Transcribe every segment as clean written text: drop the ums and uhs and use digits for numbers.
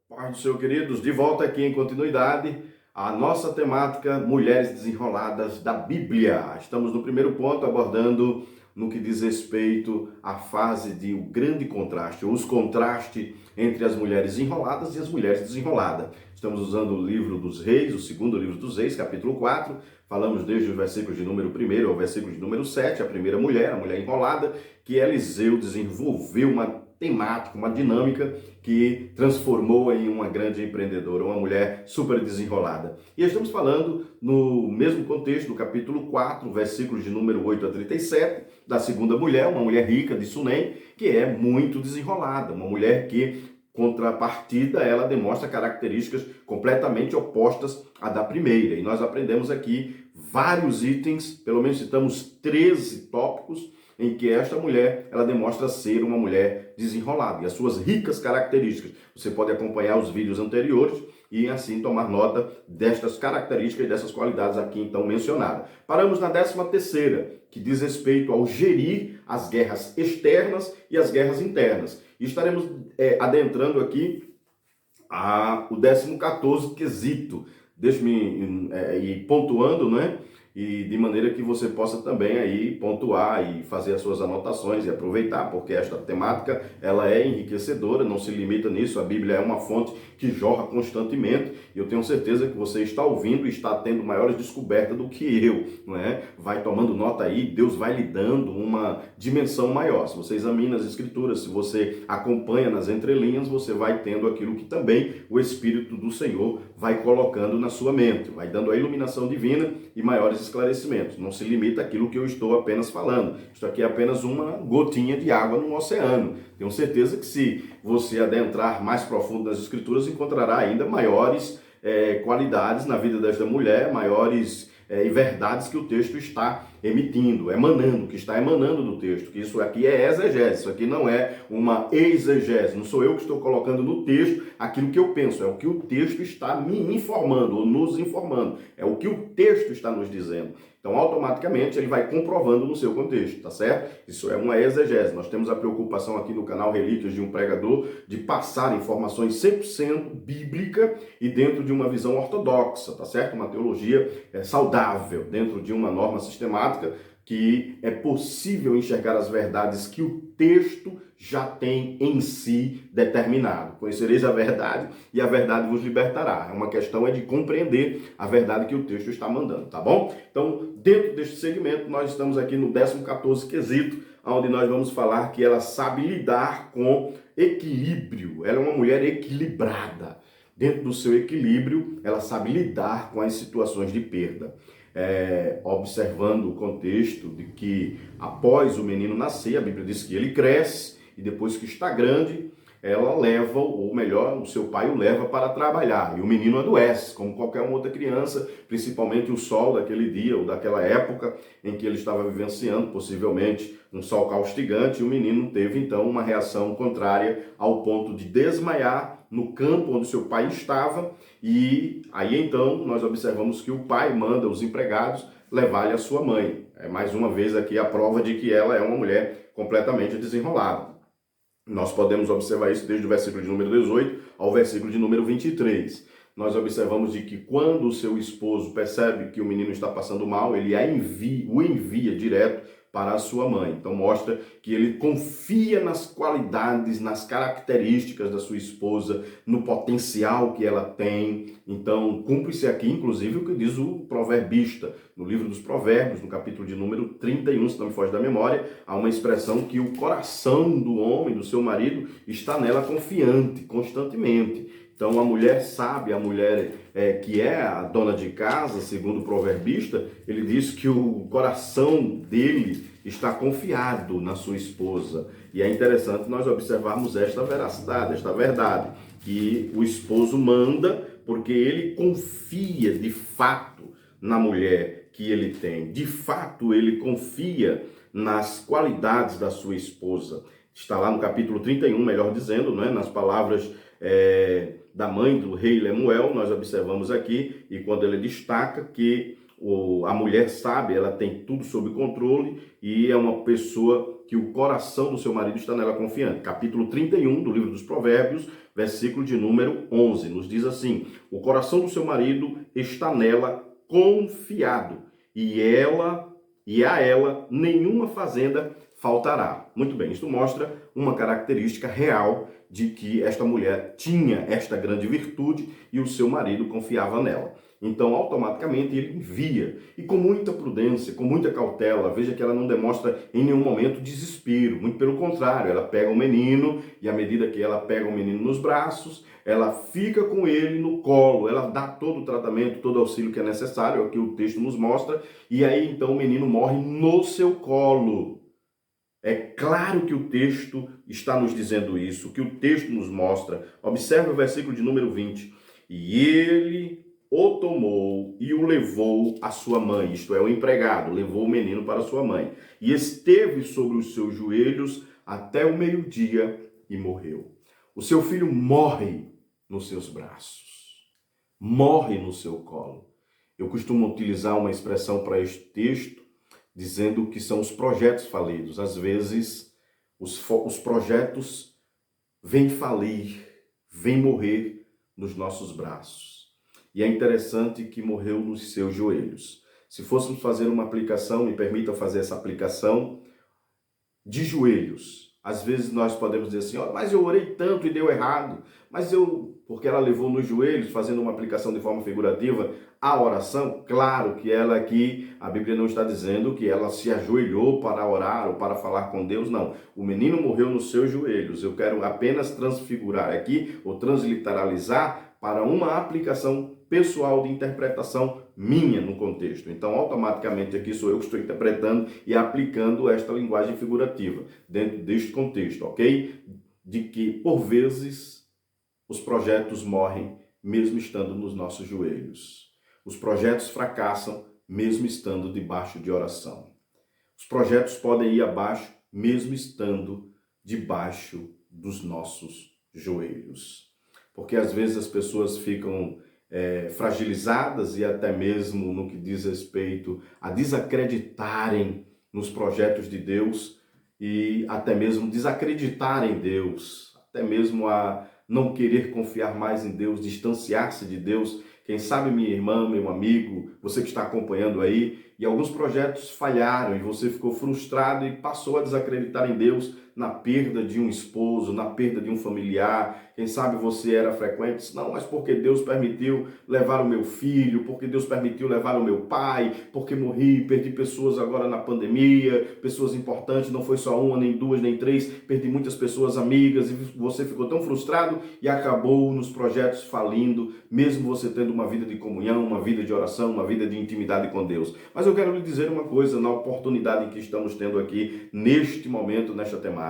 Paz do Senhor, queridos, de volta aqui em continuidade a nossa temática Mulheres Desenroladas da Bíblia. Estamos no primeiro ponto abordando no que diz respeito à fase de o grande contraste, ou os contrastes entre as mulheres enroladas e as mulheres desenroladas. Estamos usando o livro dos Reis, o segundo livro dos Reis, capítulo 4. Falamos desde os versículos de número 1 ao versículo de número 7, a primeira mulher, a mulher enrolada, que Eliseu desenvolveu uma temática, uma dinâmica que transformou em uma grande empreendedora, uma mulher super desenrolada. E estamos falando no mesmo contexto do capítulo 4, versículos de número 8 a 37, da segunda mulher, uma mulher rica de Sunem, que é muito desenrolada, uma mulher que, contrapartida, ela demonstra características completamente opostas à da primeira. E nós aprendemos aqui vários itens, pelo menos citamos 13 tópicos, em que esta mulher, ela demonstra ser uma mulher desenrolada. E as suas ricas características, você pode acompanhar os vídeos anteriores e assim tomar nota destas características e dessas qualidades aqui então mencionadas. Paramos na 13ª, que diz respeito ao gerir as guerras externas e as guerras internas. E estaremos adentrando aqui o 14º quesito. Deixe-me ir pontuando, né? E de maneira que você possa também aí pontuar e fazer as suas anotações e aproveitar, porque esta temática ela é enriquecedora, não se limita nisso, a Bíblia é uma fonte que jorra constantemente, e eu tenho certeza que você está ouvindo e está tendo maiores descobertas do que eu, não é? Vai tomando nota aí, Deus vai lhe dando uma dimensão maior. Se você examina as Escrituras, se você acompanha nas entrelinhas, você vai tendo aquilo que também o Espírito do Senhor vai colocando na sua mente, vai dando a iluminação divina e maiores esclarecimentos. Não se limita àquilo que eu estou apenas falando. Isto aqui é apenas uma gotinha de água no oceano. Tenho certeza que se você adentrar mais profundo nas Escrituras, encontrará ainda maiores qualidades na vida desta mulher, maiores e verdades que o texto está emitindo, emanando, que está emanando do texto, que isso aqui é exegese, isso aqui não é uma exegese, não sou eu que estou colocando no texto aquilo que eu penso, é o que o texto está me informando, ou nos informando, é o que o texto está nos dizendo. Então, automaticamente, ele vai comprovando no seu contexto, tá certo? Isso é uma exegese. Nós temos a preocupação aqui no canal Relíquias de um Pregador de passar informações 100% bíblica e dentro de uma visão ortodoxa, tá certo? Uma teologia saudável, dentro de uma norma sistemática que é possível enxergar as verdades que o texto já tem em si determinado. Conhecereis a verdade e a verdade vos libertará. É uma questão de compreender a verdade que o texto está mandando, tá bom? Então, dentro deste segmento, nós estamos aqui no 14º quesito, onde nós vamos falar que ela sabe lidar com equilíbrio. Ela é uma mulher equilibrada. Dentro do seu equilíbrio, ela sabe lidar com as situações de perda. Observando o contexto de que após o menino nascer, a Bíblia diz que ele cresce e depois que está grande, ela leva, ou melhor, o seu pai o leva para trabalhar. E o menino adoece, como qualquer outra criança, principalmente o sol daquele dia ou daquela época em que ele estava vivenciando, possivelmente um sol caustigante, e o menino teve então uma reação contrária ao ponto de desmaiar no campo onde seu pai estava, e aí então nós observamos que o pai manda os empregados levar-lhe a sua mãe. É mais uma vez aqui a prova de que ela é uma mulher completamente desenrolada. Nós podemos observar isso desde o versículo de número 18 ao versículo de número 23. Nós observamos de que quando o seu esposo percebe que o menino está passando mal, ele o envia direto para a sua mãe. Então mostra que ele confia nas qualidades, nas características da sua esposa, no potencial que ela tem. Então cumpre-se aqui, inclusive, o que diz o proverbista. No livro dos Provérbios, no capítulo de número 31, se não me foge da memória, há uma expressão que o coração do homem, do seu marido, está nela confiante, constantemente. Então, a mulher sábia, a mulher que é a dona de casa, segundo o proverbista, ele diz que o coração dele está confiado na sua esposa. E é interessante nós observarmos esta veracidade, esta verdade, que o esposo manda porque ele confia de fato na mulher que ele tem. De fato, ele confia nas qualidades da sua esposa. Está lá no capítulo 31, melhor dizendo, né, nas palavras da mãe do rei Lemuel, nós observamos aqui, e quando ele destaca que a mulher sábia, ela tem tudo sob controle e é uma pessoa que o coração do seu marido está nela confiante. Capítulo 31 do livro dos Provérbios, versículo de número 11, nos diz assim: o coração do seu marido está nela confiado, e a ela nenhuma fazenda faltará. Muito bem, isso mostra uma característica real de que esta mulher tinha esta grande virtude e o seu marido confiava nela. Então, automaticamente, ele envia. E com muita prudência, com muita cautela, veja que ela não demonstra em nenhum momento desespero. Muito pelo contrário, ela pega o menino e à medida que ela pega o menino nos braços, ela fica com ele no colo, ela dá todo o tratamento, todo o auxílio que é necessário, é o que o texto nos mostra, e aí então o menino morre no seu colo. É claro que o texto está nos dizendo isso, que o texto nos mostra. Observe o versículo de número 20. E ele o tomou e o levou à sua mãe, isto é, o empregado, levou o menino para sua mãe. E esteve sobre os seus joelhos até o meio-dia e morreu. O seu filho morre nos seus braços, morre no seu colo. Eu costumo utilizar uma expressão para este texto, dizendo que são os projetos falidos. Às vezes, os projetos vêm falir, vêm morrer nos nossos braços. E é interessante que morreu nos seus joelhos. Se fôssemos fazer uma aplicação, me permita fazer essa aplicação de joelhos. Às vezes nós podemos dizer assim, mas eu orei tanto e deu errado. Porque ela levou nos joelhos, fazendo uma aplicação de forma figurativa, a oração. Claro que ela aqui, a Bíblia não está dizendo que ela se ajoelhou para orar ou para falar com Deus, não. O menino morreu nos seus joelhos. Eu quero apenas transfigurar aqui, ou transliteralizar, para uma aplicação pessoal de interpretação minha no contexto. Então, automaticamente aqui sou eu que estou interpretando e aplicando esta linguagem figurativa dentro deste contexto, ok? De que, por vezes, os projetos morrem mesmo estando nos nossos joelhos. Os projetos fracassam mesmo estando debaixo de oração. Os projetos podem ir abaixo mesmo estando debaixo dos nossos joelhos. Porque às vezes as pessoas ficam fragilizadas e até mesmo no que diz respeito a desacreditarem nos projetos de Deus e até mesmo desacreditar em Deus, até mesmo a não querer confiar mais em Deus, distanciar-se de Deus. Quem sabe, minha irmã, meu amigo, você que está acompanhando aí, e alguns projetos falharam e você ficou frustrado e passou a desacreditar em Deus na perda de um esposo, na perda de um familiar. Quem sabe você era frequente, não, mas porque Deus permitiu levar o meu filho, porque Deus permitiu levar o meu pai, porque morri, perdi pessoas agora na pandemia, pessoas importantes, não foi só uma, nem duas, nem três, perdi muitas pessoas amigas e você ficou tão frustrado e acabou nos projetos falindo, mesmo você tendo uma vida de comunhão, uma vida de oração, uma vida de intimidade com Deus. Mas eu quero lhe dizer uma coisa, na oportunidade em que estamos tendo aqui, neste momento, nesta temática.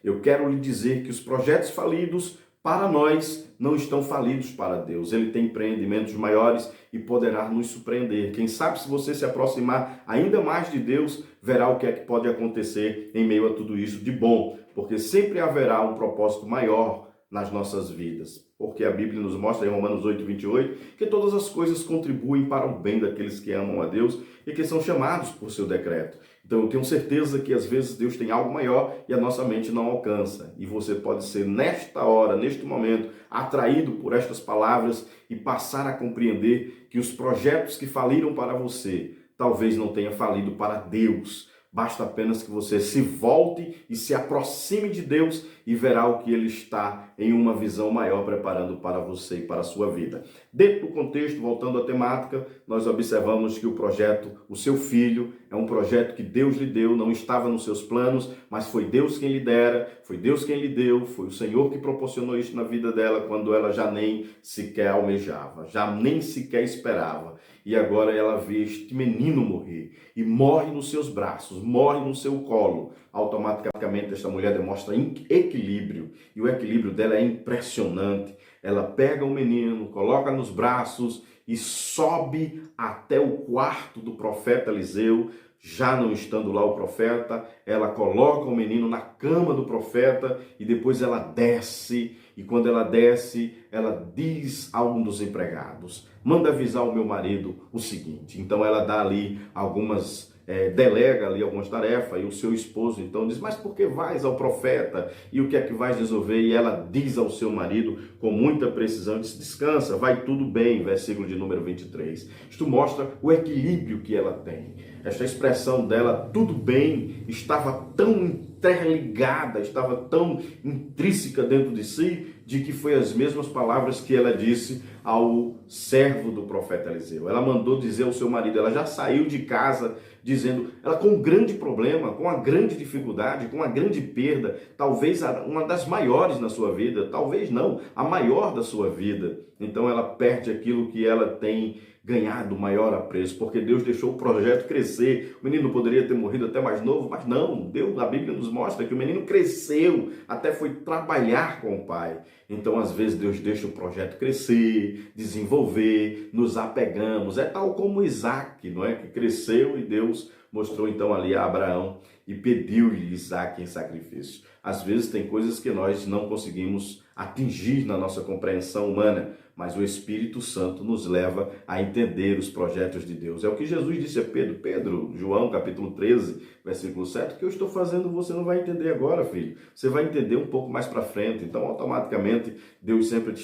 Eu quero lhe dizer que os projetos falidos para nós não estão falidos para Deus. Ele tem empreendimentos maiores e poderá nos surpreender. Quem sabe, se você se aproximar ainda mais de Deus, verá o que é que pode acontecer em meio a tudo isso de bom, porque sempre haverá um propósito maior nas nossas vidas. Porque a Bíblia nos mostra em Romanos 8:28 que todas as coisas contribuem para o bem daqueles que amam a Deus e que são chamados por seu decreto. Então eu tenho certeza que às vezes Deus tem algo maior e a nossa mente não alcança. E você pode ser nesta hora, neste momento, atraído por estas palavras e passar a compreender que os projetos que faliram para você talvez não tenha falido para Deus. Basta apenas que você se volte e se aproxime de Deus e verá o que Ele está em uma visão maior preparando para você e para a sua vida. Dentro do contexto, voltando à temática, nós observamos que o projeto, o seu filho, é um projeto que Deus lhe deu, não estava nos seus planos, mas foi Deus quem lhe dera, foi Deus quem lhe deu, foi o Senhor que proporcionou isso na vida dela quando ela já nem sequer almejava, já nem sequer esperava. E agora ela vê este menino morrer e morre nos seus braços, morre no seu colo. Automaticamente esta mulher demonstra equilíbrio e o equilíbrio dela é impressionante. Ela pega o menino, coloca nos braços e sobe até o quarto do profeta Eliseu. Já não estando lá o profeta, ela coloca o menino na cama do profeta e depois ela desce. E quando ela desce, ela diz a um dos empregados: manda avisar o meu marido o seguinte. Então ela dá ali algumas delega ali algumas tarefas e o seu esposo então diz, mas por que vais ao profeta e o que é que vais resolver? E ela diz ao seu marido com muita precisão, diz, descansa, vai tudo bem, versículo de número 23. Isto mostra o equilíbrio que ela tem. Esta expressão dela, tudo bem, estava tão interligada, estava tão intrínseca dentro de si, de que foi as mesmas palavras que ela disse ao servo do profeta Eliseu. Ela mandou dizer ao seu marido, ela já saiu de casa dizendo, ela com um grande problema, com uma grande dificuldade, com uma grande perda, talvez uma das maiores na sua vida, talvez não, a maior da sua vida. Então ela perde aquilo que ela tem ganhado maior apreço, porque Deus deixou o projeto crescer. O menino poderia ter morrido até mais novo, mas não, Deus, a Bíblia nos mostra que o menino cresceu, até foi trabalhar com o pai. Então, às vezes, Deus deixa o projeto crescer, desenvolver, nos apegamos. É tal como Isaac, não é? Que cresceu e Deus mostrou então ali a Abraão e pediu-lhe Isaac em sacrifício. Às vezes tem coisas que nós não conseguimos atingir na nossa compreensão humana, mas o Espírito Santo nos leva a entender os projetos de Deus. É o que Jesus disse a Pedro. Pedro, João, capítulo 13, versículo 7, o que eu estou fazendo você não vai entender agora, filho. Você vai entender um pouco mais para frente. Então, automaticamente, Deus sempre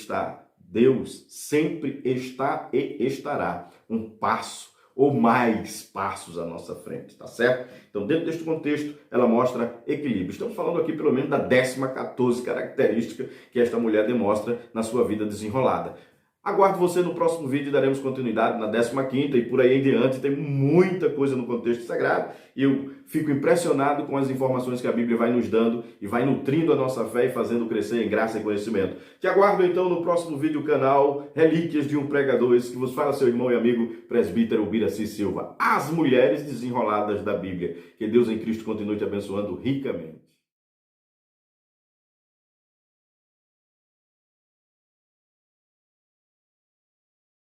está e estará um passo ou mais passos à nossa frente, tá certo? Então, dentro deste contexto, ela mostra equilíbrio. Estamos falando aqui, pelo menos, da 14ª característica que esta mulher demonstra na sua vida desenrolada. Aguardo você no próximo vídeo, daremos continuidade na 15ª e por aí em diante. Tem muita coisa no contexto sagrado e eu fico impressionado com as informações que a Bíblia vai nos dando e vai nutrindo a nossa fé e fazendo crescer em graça e conhecimento. Te aguardo então no próximo vídeo, canal Relíquias de um Pregador, esse que vos fala seu irmão e amigo presbítero Biraci Silva. As mulheres desenroladas da Bíblia. Que Deus em Cristo continue te abençoando ricamente.